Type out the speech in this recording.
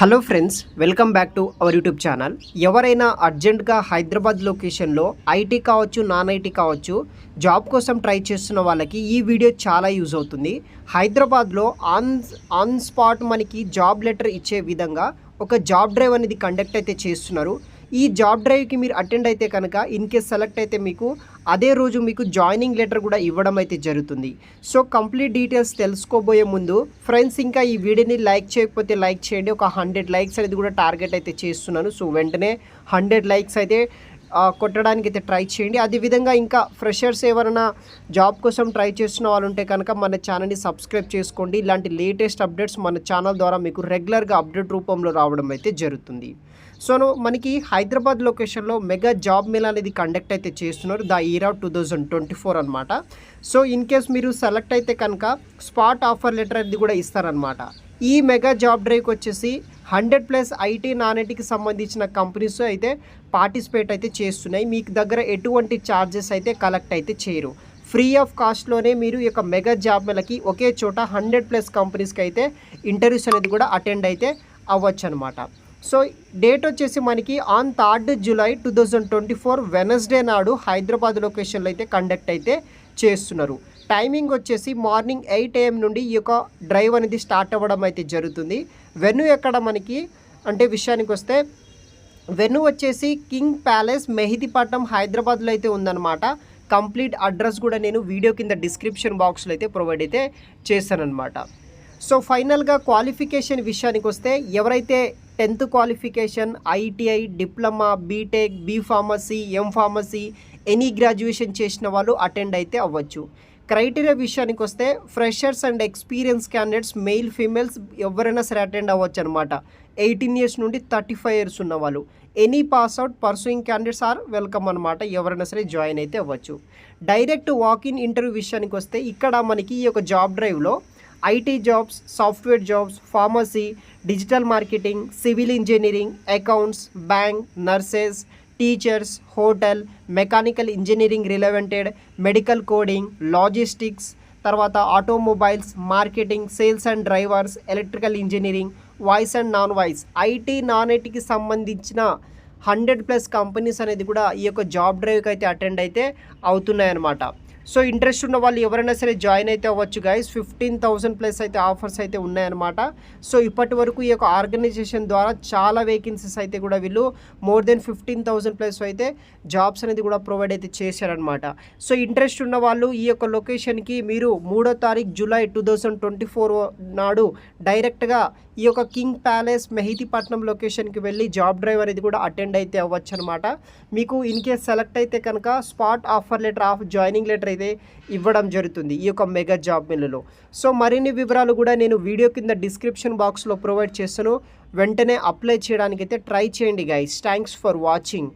Hello friends, welcome back to our YouTube channel. ఎవరైనా అర్జెంటుగా హైదరాబాద్ లొకేషన్లో ఐటీ కావచ్చు, నాన్ ఐటీ కావచ్చు, జాబ్ కోసం ట్రై చేస్తున్న వాళ్ళకి ఈ వీడియో చాలా యూజ్ అవుతుంది. హైదరాబాద్లో ఆన్ స్పాట్ మనకి జాబ్ లెటర్ ఇచ్చే విధంగా ఒక జాబ్ డ్రైవ్ అనేది కండక్ట్ అయితే చేస్తున్నారు. ఈ జాబ్ డ్రైవ్కి మీరు అటెండ్ అయితే కనుక ఇన్ కేస్ సెలెక్ట్ అయితే మీకు అదే రోజు మీకు జాయినింగ్ లెటర్ కూడా ఇవ్వడం అయితే జరుగుతుంది. సో కంప్లీట్ డీటెయిల్స్ తెలుసుకోబోయే ముందు ఫ్రెండ్స్, ఇంకా ఈ వీడియోని లైక్ చేయకపోతే లైక్ చేయండి. ఒక 100 లైక్స్ అనేది కూడా టార్గెట్ అయితే చేస్తున్నాను. సో వెంటనే 100 లైక్స్ అయితే కొట్టడానికి అయితే ట్రై చేయండి. అదేవిధంగా ఇంకా ఫ్రెషర్స్ ఎవరైనా జాబ్ కోసం ట్రై చేస్తున్న వాళ్ళు ఉంటే కనుక మన ఛానల్ని సబ్స్క్రైబ్ చేసుకోండి. ఇలాంటి లేటెస్ట్ అప్డేట్స్ మన ఛానల్ ద్వారా మీకు రెగ్యులర్గా అప్డేట్ రూపంలో రావడం అయితే జరుగుతుంది. సో మనకి హైదరాబాద్ లొకేషన్లో మెగా జాబ్ మేళా అనేది కండక్ట్ అయితే చేస్తున్నారు, ద ఇయర్ ఆఫ్ 2024 అనమాట. సో ఇన్ కేస్ మీరు సెలెక్ట్ అయితే కనుక స్పాట్ ఆఫర్ లెటర్ అనేది కూడా ఇస్తారనమాట. ఈ మెగా జాబ్ డ్రైవ్కి వచ్చేసి 100+ ఐటీ నాన్ ఐటీకి సంబంధించిన కంపెనీస్ అయితే పార్టిసిపేట్ అయితే చేస్తున్నాయి. మీకు దగ్గర ఎటువంటి ఛార్జెస్ అయితే కలెక్ట్ అయితే చేయరు. ఫ్రీ ఆఫ్ కాస్ట్లోనే మీరు ఈ యొక్క మెగా జాబ్ మేళకి ఒకే చోట 100+ కంపెనీస్కి అయితే ఇంటర్వ్యూస్ అనేది కూడా అటెండ్ అయితే అవ్వచ్చు అనమాట. సో డేట్ వచ్చేసి మనకి ఆన్ 3rd జూలై 2024 వెనస్డే నాడు హైదరాబాద్ లొకేషన్లో అయితే కండక్ట్ అయితే చేస్తున్నారు. టైమింగ్ వచ్చేసి మార్నింగ్ 8 AM నుండి ఈ యొక్క డ్రైవ్ అనేది స్టార్ట్ అవ్వడం అయితే జరుగుతుంది. వెన్యూ ఎక్కడ మనకి అంటే విషయానికి వస్తే వెన్యూ వచ్చేసి కింగ్ ప్యాలెస్, మెహిదీపట్నం, హైదరాబాద్లో అయితే ఉందన్నమాట. కంప్లీట్ అడ్రస్ కూడా నేను వీడియో కింద డిస్క్రిప్షన్ బాక్స్లో అయితే ప్రొవైడ్ అయితే చేశానన్నమాట. సో ఫైనల్గా క్వాలిఫికేషన్ విషయానికి వస్తే ఎవరైతే 10th qualification, ITI, diploma, B Tech, B pharmacy, M pharmacy, any graduation చేసిన వాళ్ళు అటెండ్ అయితే అవ్వచ్చు. క్రైటీరియా విషయానికి వస్తే freshers and experience candidates, male females ఎవరైనా సరే అటెండ్ అవ్వచ్చు అనమాట. 18 years నుండి 35 years ఉన్న వాళ్ళు, any pass out pursuing candidates are welcome అనమాట. ఎవరైనా సరే జాయిన్ అయితే అవ్వచ్చు. డైరెక్ట్ వాకిన్ ఇంటర్వ్యూ విషయానికి వస్తే ఇక్కడ మనకి ఈ యొక్క జాబ్ డ్రైవ్లో IT jobs, software jobs, pharmacy, digital marketing, civil engineering, accounts, bank, nurses, teachers, hotel, mechanical engineering relevanted, medical coding, logistics, తర్వాత automobiles, marketing, sales and drivers, electrical engineering, voice and non voice, IT non ఐటీకి సంబంధించిన 100+ companies అనేది కూడా ఈ యొక్క job డ్రైవ్కి అయితే attend అయితే అవుతున్నాయన్నమాట. So interest ఉన్న వాళ్ళు ఎవరైనా సరే జాయిన్ అయితే అవ్వచ్చు గైస్. 15,000+ అయితే ఆఫర్స్ అయితే ఉన్నాయన్నమాట. సో ఇప్పటి వరకు ఈ యొక్క ఆర్గనైజేషన్ ద్వారా చాలా వేకెన్సీస్ అయితే కూడా వీళ్ళు మోర్ దెన్ 15,000+ అయితే జాబ్స్ అనేది కూడా ప్రొవైడ్ అయితే చేశారనమాట. సో ఇంట్రెస్ట్ ఉన్న వాళ్ళు ఈ యొక్క లొకేషన్కి మీరు 3వ తారీఖు జూలై 2024 నాడు డైరెక్ట్గా ఈ యొక్క కింగ్ ప్యాలెస్, మెహిదీపట్నం లొకేషన్కి వెళ్ళి జాబ్ డ్రైవ్ అనేది కూడా అటెండ్ అయితే అవ్వచ్చు అనమాట. మీకు ఇన్ కేస్ సెలెక్ట్ అయితే కనుక spot offer letter of joining letter అయితే ఇవ్వడం జరుగుతుంది ఈ యొక్క మెగా జాబ్ మేళలో. సో మరిన్ని వివరాలు కూడా నేను వీడియో కింద డిస్క్రిప్షన్ బాక్స్లో ప్రొవైడ్ చేస్తాను. వెంటనే అప్లై చేయడానికి అయితే ట్రై చేయండి గైస్. Thanks for watching.